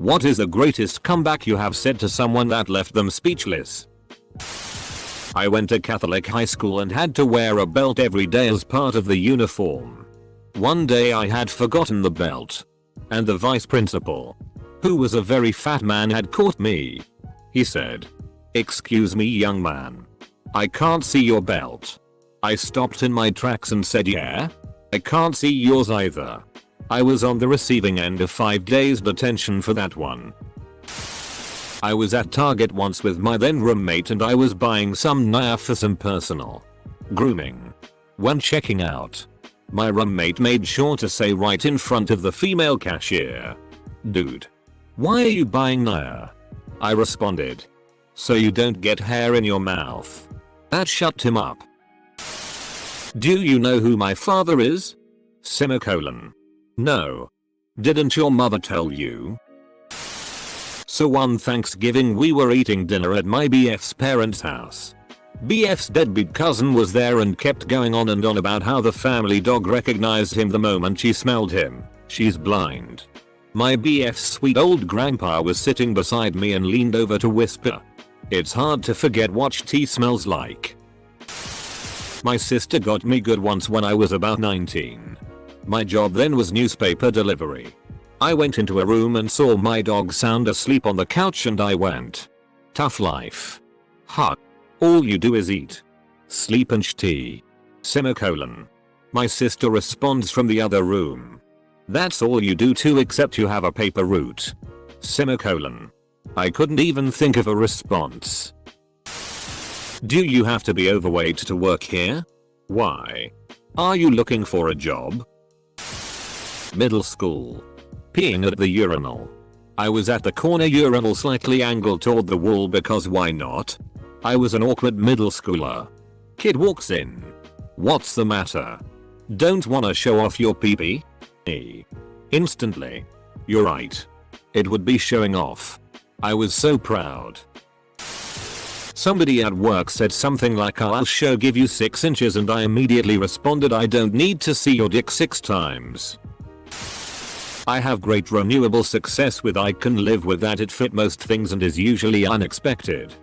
What is the greatest comeback you have said to someone that left them speechless? I went to Catholic high school and had to wear a belt every day as part of the uniform. One day I had forgotten the belt. And the vice principal, who was a very fat man, had caught me. He said, "Excuse me, young man. I can't see your belt." I stopped in my tracks and said, "Yeah? I can't see yours either." I was on the receiving end of 5 days detention for that one. I was at Target once with my then roommate and I was buying some Naya for some personal grooming. When checking out, my roommate made sure to say right in front of the female cashier, "Dude, why are you buying Naya?" I responded, "So you don't get hair in your mouth." That shut him up. Do you know who my father is? Semicolon. No. Didn't your mother tell you? So one Thanksgiving we were eating dinner at my BF's parents' house. BF's deadbeat cousin was there and kept going on and on about how the family dog recognized him the moment she smelled him. She's blind. My BF's sweet old grandpa was sitting beside me and leaned over to whisper, "It's hard to forget what tea smells like." My sister got me good once when I was about 19. My job then was newspaper delivery. I went into a room and saw my dog sound asleep on the couch and I went, "Tough life. Huh. All you do is eat, sleep and tea." Semicolon. My sister responds from the other room, "That's all you do too except you have a paper route." Semicolon. I couldn't even think of a response. Do you have to be overweight to work here? Why? Are you looking for a job? Middle school. Peeing at the urinal. I was at the corner urinal slightly angled toward the wall because why not? I was an awkward middle schooler. Kid walks in. "What's the matter? Don't wanna show off your pee-pee?" Instantly. You're right. It would be showing off. I was so proud. Somebody at work said something like, "I'll give you 6 inches," and I immediately responded, "I don't need to see your dick 6 times. I have great renewable success with I can live with that. It fit most things and is usually unexpected."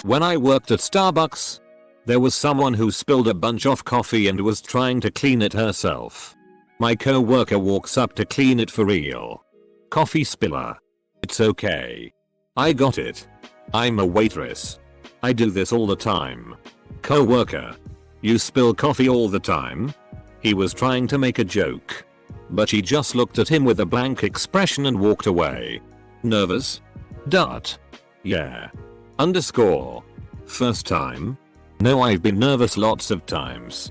When I worked at Starbucks, there was someone who spilled a bunch of coffee and was trying to clean it herself. My co-worker walks up to clean it for real. "Coffee spiller. It's okay. I got it. I'm a waitress. I do this all the time." Co-worker. "You spill coffee all the time?" He was trying to make a joke, but she just looked at him with a blank expression and walked away. Nervous? Dot. Yeah. Underscore. First time? No, I've been nervous lots of times.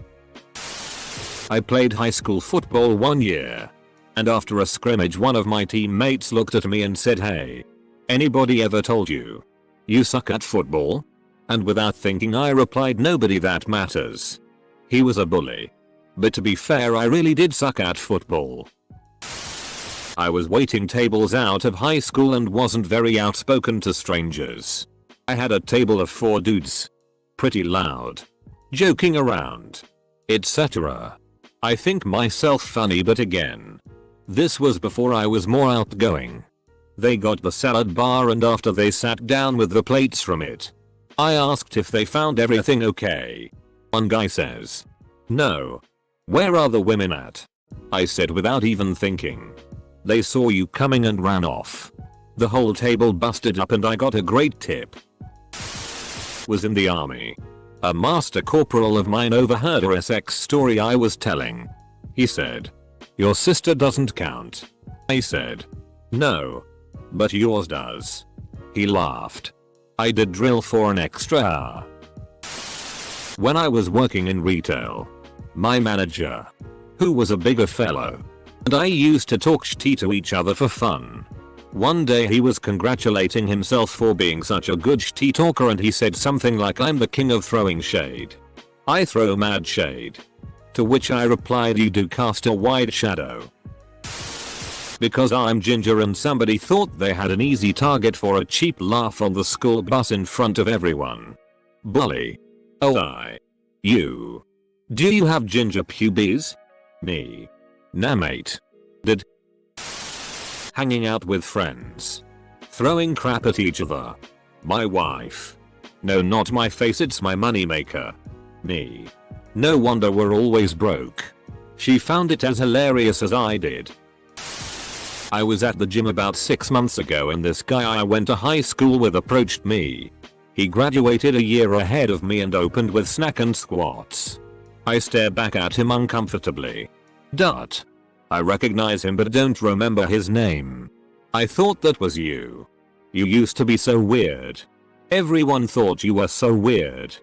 I played high school football one year, and after a scrimmage one of my teammates looked at me and said, "Hey, anybody ever told you you suck at football?" And without thinking I replied, "Nobody that matters." He was a bully. But to be fair, I really did suck at football. I was waiting tables out of high school and wasn't very outspoken to strangers. I had a table of 4 dudes. Pretty loud. Joking around. Etc. I think myself funny, but again, this was before I was more outgoing. They got the salad bar and after they sat down with the plates from it, I asked if they found everything okay. One guy says, "No. Where are the women at?" I said without even thinking. "They saw you coming and ran off." The whole table busted up and I got a great tip. Was in the army. A master corporal of mine overheard a sex story I was telling. He said, "Your sister doesn't count." I said, "No. But yours does." He laughed. I did drill for an extra hour. When I was working in retail, my manager, who was a bigger fellow, and I used to talk shit to each other for fun. One day he was congratulating himself for being such a good shit talker and he said something like, "I'm the king of throwing shade. I throw mad shade." To which I replied, "You do cast a wide shadow." Because I'm ginger and somebody thought they had an easy target for a cheap laugh on the school bus in front of everyone. Bully. Oh, you. Do you have ginger pubes? Me. Nah mate. Did. Hanging out with friends. Throwing crap at each other. My wife. No, not my face, it's my moneymaker. Me. No wonder we're always broke. She found it as hilarious as I did. I was at the gym about 6 months ago and this guy I went to high school with approached me. He graduated a year ahead of me and opened with snack and squats. I stare back at him uncomfortably. I recognize him but don't remember his name. I thought that was you. You used to be so weird. Everyone thought you were so weird.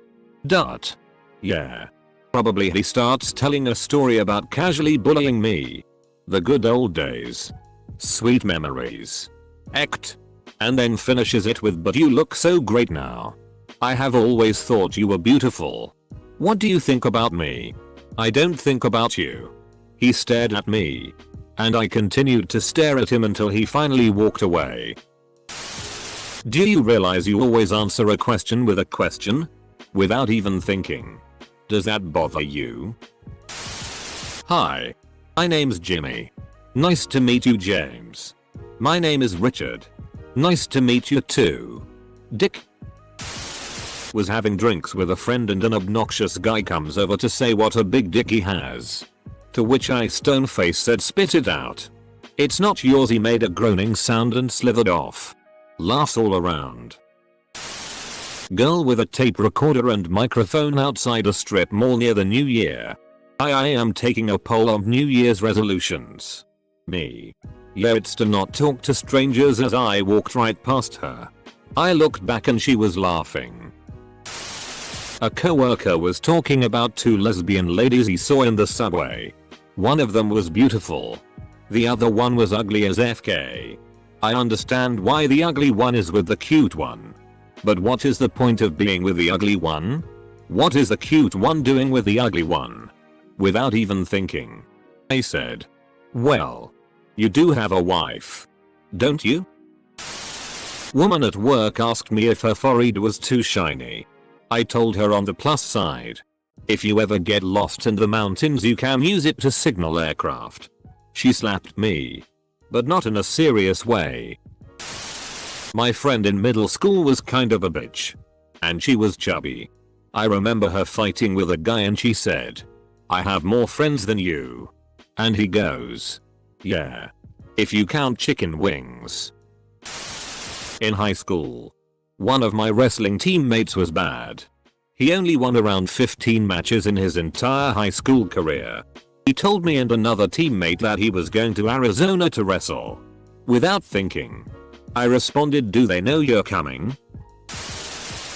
Yeah. Probably he starts telling a story about casually bullying me. The good old days. Sweet memories. And then finishes it with, but you look so great now. I have always thought you were beautiful. What do you think about me? I don't think about you. He stared at me. And I continued to stare at him until he finally walked away. Do you realize you always answer a question with a question? Without even thinking. Does that bother you? Hi. My name's Jimmy. Nice to meet you, James. My name is Richard. Nice to meet you too. Dick. Was having drinks with a friend and an obnoxious guy comes over to say what a big dick he has. To which I stone-faced said, spit it out. It's not yours. He made a groaning sound and slithered off. Laughs all around. Girl with a tape recorder and microphone outside a strip mall near the new year. I am taking a poll of New Year's resolutions. Me. Yeah, it's to not talk to strangers as I walked right past her. I looked back and she was laughing. A coworker was talking about 2 lesbian ladies he saw in the subway. One of them was beautiful. The other one was ugly as FK. I understand why the ugly one is with the cute one. But what is the point of being with the ugly one? What is the cute one doing with the ugly one? Without even thinking, I said, well, you do have a wife, don't you? Woman at work asked me if her forehead was too shiny. I told her on the plus side. If you ever get lost in the mountains you can use it to signal aircraft. She slapped me. But not in a serious way. My friend in middle school was kind of a bitch. And she was chubby. I remember her fighting with a guy and she said, I have more friends than you. And he goes, yeah. If you count chicken wings. In high school. One of my wrestling teammates was bad. He only won around 15 matches in his entire high school career. He told me and another teammate that he was going to Arizona to wrestle. Without thinking, I responded, do they know you're coming?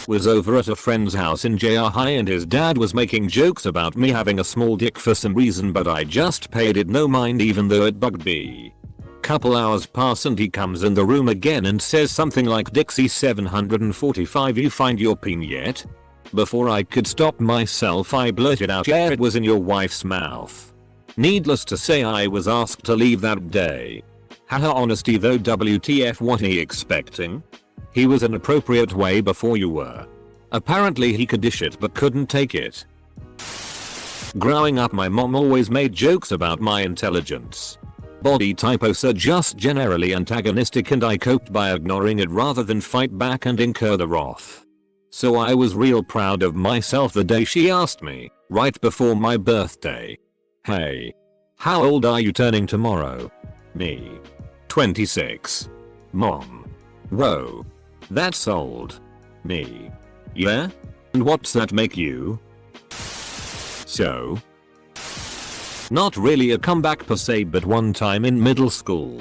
Was over at a friend's house in JR High and his dad was making jokes about me having a small dick for some reason, but I just paid it no mind even though it bugged me. Couple hours pass and he comes in the room again and says something like, Dixie 745, you find your peen yet? Before I could stop myself I blurted out, yeah, it was in your wife's mouth. Needless to say I was asked to leave that day. Haha, honesty though, WTF, what are you expecting? He was an appropriate way before you were. Apparently he could dish it but couldn't take it. Growing up my mom always made jokes about my intelligence. Body typos are just generally antagonistic and I coped by ignoring it rather than fight back and incur the wrath. So I was real proud of myself the day she asked me, right before my birthday. Hey. How old are you turning tomorrow? Me. 26. Mom. Whoa. That's old. Me. Yeah? And what's that make you? So? Not really a comeback per se, but one time in middle school,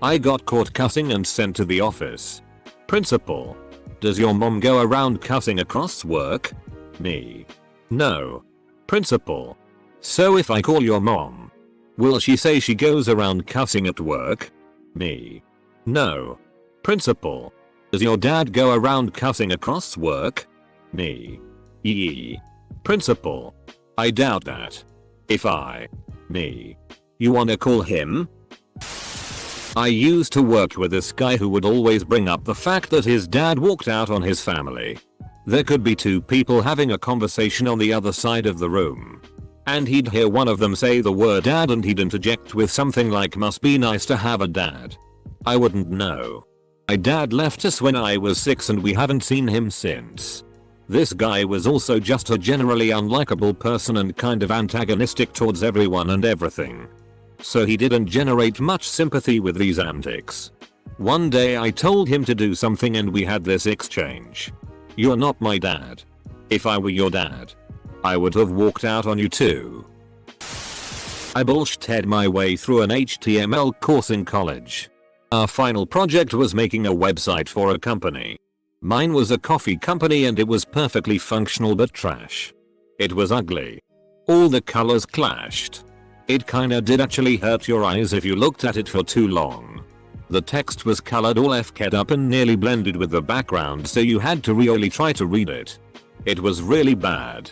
I got caught cussing and sent to the office. Principal. Does your mom go around cussing across work? Me. No. Principal. So if I call your mom, will she say she goes around cussing at work? Me. No. Principal. Does your dad go around cussing across work? Me. Yee. Principal. I doubt that. Me. You wanna call him? I used to work with this guy who would always bring up the fact that his dad walked out on his family. There could be 2 people having a conversation on the other side of the room. And he'd hear one of them say the word dad and he'd interject with something like, must be nice to have a dad. I wouldn't know. My dad left us when I was 6 and we haven't seen him since. This guy was also just a generally unlikable person and kind of antagonistic towards everyone and everything. So he didn't generate much sympathy with these antics. One day I told him to do something and we had this exchange. "You're not my dad. If I were your dad, I would have walked out on you too." I bullshitted my way through an HTML course in college. Our final project was making a website for a company. Mine was a coffee company and it was perfectly functional but trash. It was ugly. All the colors clashed. It kinda did actually hurt your eyes if you looked at it for too long. The text was colored all fk'd up and nearly blended with the background, so you had to really try to read it. It was really bad.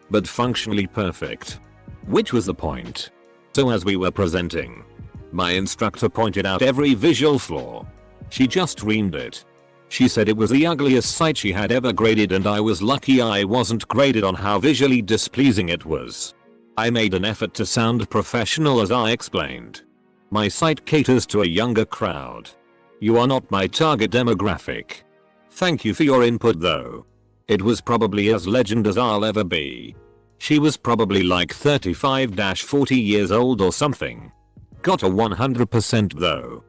But functionally perfect. Which was the point. So as we were presenting, my instructor pointed out every visual flaw. She just reamed it. She said it was the ugliest site she had ever graded and I was lucky I wasn't graded on how visually displeasing it was. I made an effort to sound professional as I explained. "My site caters to a younger crowd. You are not my target demographic. Thank you for your input though." It was probably as legend as I'll ever be. She was probably like 35-40 years old or something. Got a 100% though.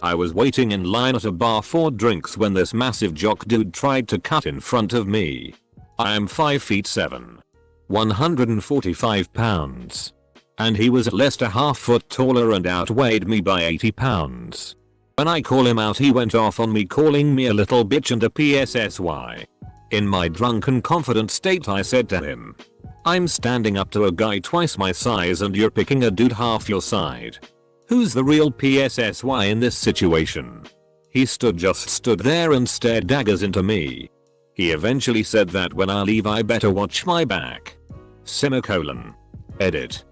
I was waiting in line at a bar for drinks when this massive jock dude tried to cut in front of me. I am 5'7", 145 pounds. And he was at least a half foot taller and outweighed me by 80 pounds. When I call him out he went off on me, calling me a little bitch and a PSSY. In my drunken confident state I said to him, "I'm standing up to a guy twice my size and you're picking a dude half your side. Who's the real PSSY in this situation?" He just stood there and stared daggers into me. He eventually said that when I leave I better watch my back. Semicolon. Edit.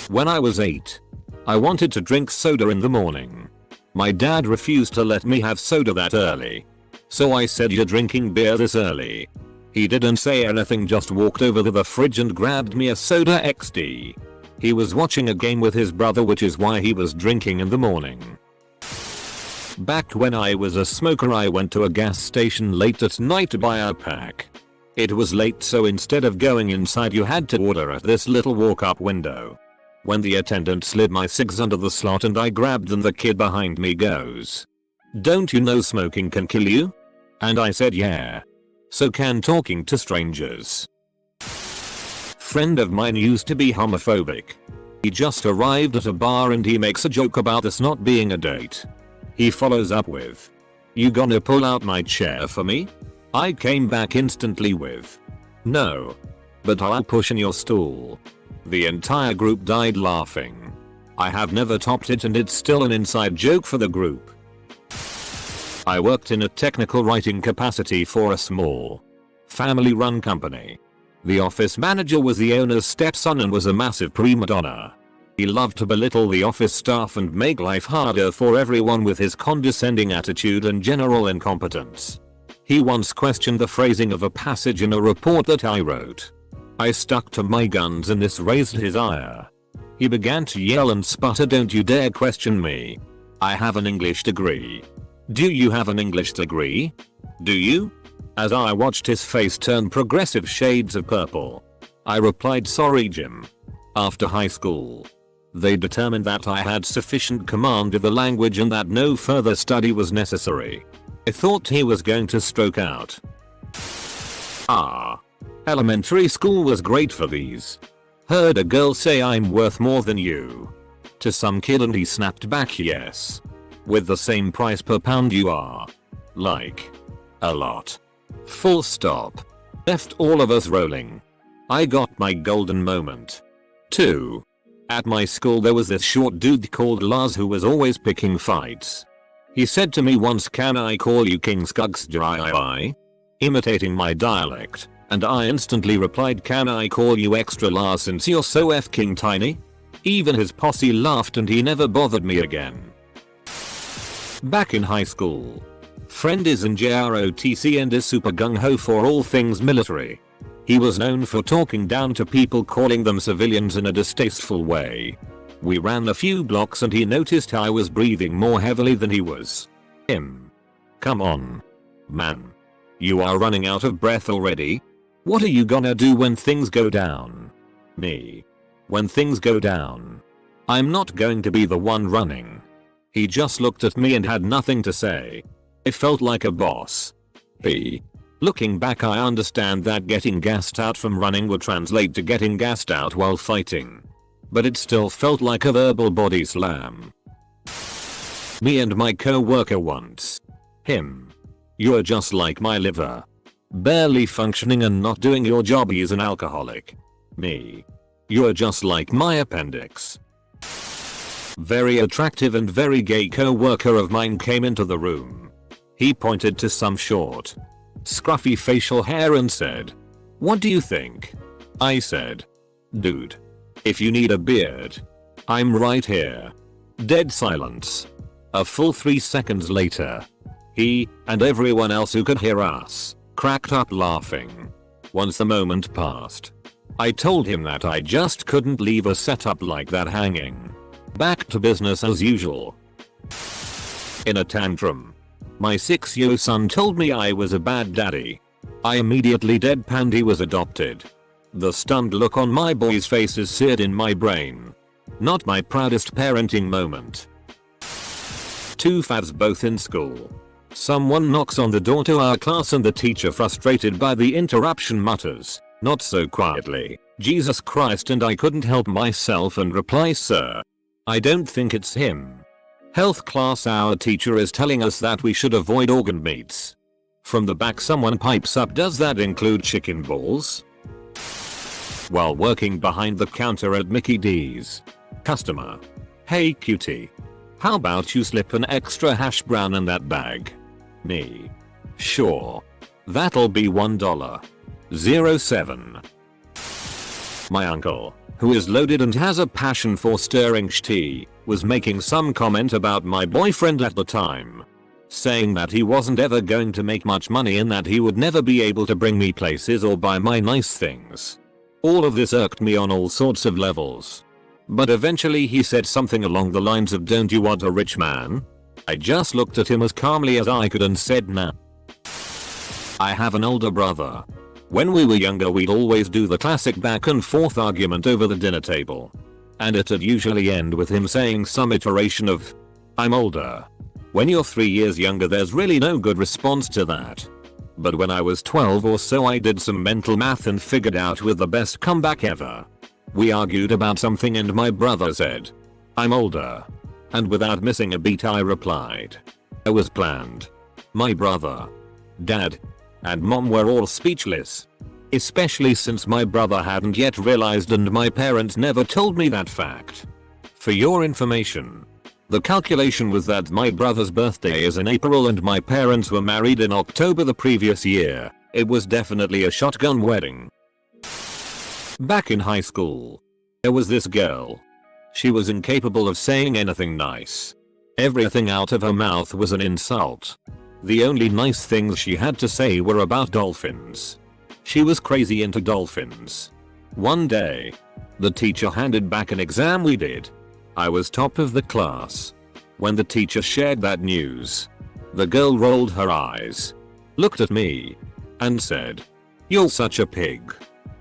When I was 8, I wanted to drink soda in the morning. My dad refused to let me have soda that early. So I said, "You're drinking beer this early?" He didn't say anything, just walked over to the fridge and grabbed me a soda XD. He was watching a game with his brother, which is why he was drinking in the morning. Back when I was a smoker I went to a gas station late at night to buy a pack. It was late, so instead of going inside you had to order at this little walk-up window. When the attendant slid my cigs under the slot and I grabbed them, the kid behind me goes, "Don't you know smoking can kill you?" And I said, "Yeah. So can talking to strangers." Friend of mine used to be homophobic. He just arrived at a bar and he makes a joke about this not being a date. He follows up with, "You gonna pull out my chair for me?" I came back instantly with, "No. But I'll push in your stool." The entire group died laughing. I have never topped it and it's still an inside joke for the group. I worked in a technical writing capacity for a small, family-run company. The office manager was the owner's stepson and was a massive prima donna. He loved to belittle the office staff and make life harder for everyone with his condescending attitude and general incompetence. He once questioned the phrasing of a passage in a report that I wrote. I stuck to my guns and this raised his ire. He began to yell and sputter, "Don't you dare question me. I have an English degree." "Do you have an English degree? Do you?" As I watched his face turn progressive shades of purple, I replied, "Sorry, Jim." After high school, they determined that I had sufficient command of the language and that no further study was necessary. I thought he was going to stroke out. Elementary school was great for these. Heard a girl say, "I'm worth more than you," to some kid and he snapped back, "Yes. With the same price per pound you are. Like. A lot. Full stop." Left all of us rolling. I got my golden moment. 2. At my school there was this short dude called Lars who was always picking fights. He said to me once, "Can I call you King Skugsjai?" imitating my dialect, and I instantly replied, "Can I call you Extra Lars since you're so f***ing tiny?" Even his posse laughed and he never bothered me again. Back in high school, friend is in JROTC and is super gung-ho for all things military. He was known for talking down to people, calling them civilians in a distasteful way. We ran a few blocks and he noticed I was breathing more heavily than he was. Come on. Man. You are running out of breath already? What are you gonna do when things go down? Me. When things go down. I'm not going to be the one running. He just looked at me and had nothing to say. I felt like a boss. Looking back, I understand that getting gassed out from running would translate to getting gassed out while fighting. But it still felt like a verbal body slam. Me and my co-worker once. You're just like my liver. Barely functioning and not doing your job. He's an alcoholic. Me. You're just like my appendix. Very attractive and very gay co-worker of mine came into the room. He pointed to some short, scruffy facial hair and said, "What do you think?" I said, "Dude. If you need a beard, I'm right here." Dead silence. A full 3 seconds later, he, and everyone else who could hear us, cracked up laughing. Once the moment passed, I told him that I just couldn't leave a setup like that hanging. Back to business as usual. In a tantrum, my 6-year-old son told me I was a bad daddy. I immediately deadpanned he was adopted. The stunned look on my boy's face is seared in my brain. Not my proudest parenting moment. 2 fads both in school. Someone knocks on the door to our class and the teacher, frustrated by the interruption, mutters, not so quietly, "Jesus Christ," and I couldn't help myself and reply, "Sir, I don't think it's him." Health class, our teacher is telling us that we should avoid organ meats. From the back someone pipes up, "Does that include chicken balls?" While working behind the counter at Mickey D's. Customer. "Hey cutie. How about you slip an extra hash brown in that bag?" Me. "Sure. That'll be $1.07. My uncle, who is loaded and has a passion for stirring tea, was making some comment about my boyfriend at the time, saying that he wasn't ever going to make much money and that he would never be able to bring me places or buy my nice things. All of this irked me on all sorts of levels. But eventually he said something along the lines of, "Don't you want a rich man?" I just looked at him as calmly as I could and said, "Nah." I have an older brother. When we were younger, we'd always do the classic back and forth argument over the dinner table. And it'd usually end with him saying some iteration of, "I'm older." When you're 3 years younger, there's really no good response to that. But when I was 12 or so, I did some mental math and figured out with the best comeback ever. We argued about something and my brother said, "I'm older." And without missing a beat, I replied, "It was planned." My brother, dad, and mom were all speechless. Especially since my brother hadn't yet realized and my parents never told me that fact. For your information, the calculation was that my brother's birthday is in April and my parents were married in October the previous year. It was definitely a shotgun wedding. Back in high school, there was this girl. She was incapable of saying anything nice. Everything out of her mouth was an insult. The only nice things she had to say were about dolphins. She was crazy into dolphins. One day, the teacher handed back an exam we did. I was top of the class. When the teacher shared that news, the girl rolled her eyes, looked at me, and said, "You're such a pig."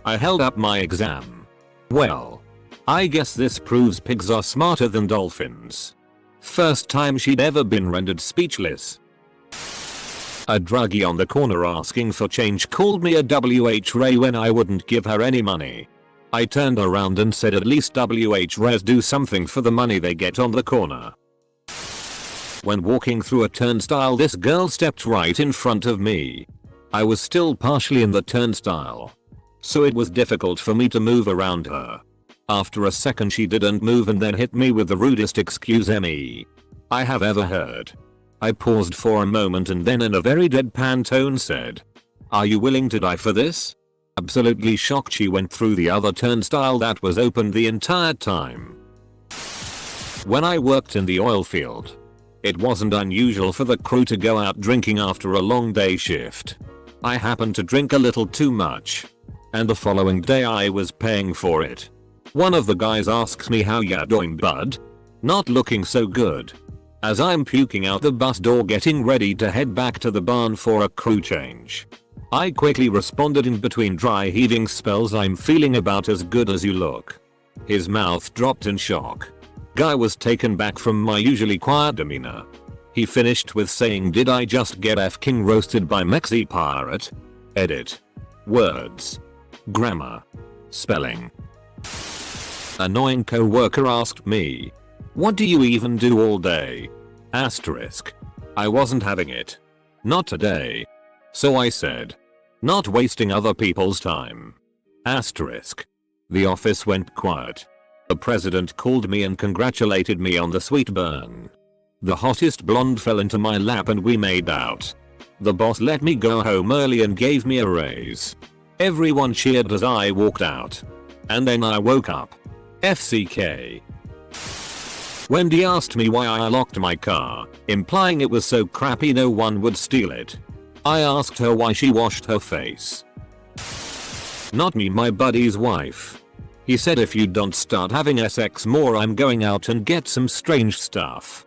I held up my exam. Well, I guess this proves pigs are smarter than dolphins. First time she'd ever been rendered speechless. A druggie on the corner asking for change called me a WH Ray when I wouldn't give her any money. I turned around and said, "At least WH Rays do something for the money they get on the corner." When walking through a turnstile, this girl stepped right in front of me. I was still partially in the turnstile, so it was difficult for me to move around her. After a second she didn't move and then hit me with the rudest "excuse me" I have ever heard. I paused for a moment and then in a very deadpan tone said, "Are you willing to die for this?" Absolutely shocked, she went through the other turnstile that was open the entire time. When I worked in the oil field, it wasn't unusual for the crew to go out drinking after a long day shift. I happened to drink a little too much, and the following day I was paying for it. One of the guys asks me how ya doing bud? Not looking so good. As I'm puking out the bus door getting ready to head back to the barn for a crew change. I quickly responded in between dry heaving spells, I'm feeling about as good as you look. His mouth dropped in shock. Guy was taken back from my usually quiet demeanor. He finished with saying, did I just get f***ing roasted by Mexi Pirate? Edit. Words. Grammar. Spelling. Annoying co-worker asked me, what do you even do all day? Asterisk. I wasn't having it. Not today. So I said, not wasting other people's time. Asterisk. The office went quiet. The president called me and congratulated me on the sweet burn. The hottest blonde fell into my lap and we made out. The boss let me go home early and gave me a raise. Everyone cheered as I walked out. And then I woke up. FCK. Wendy asked me why I locked my car, implying it was so crappy no one would steal it. I asked her why she washed her face. Not me, my buddy's wife. He said if you don't start having sex more I'm going out and get some strange stuff.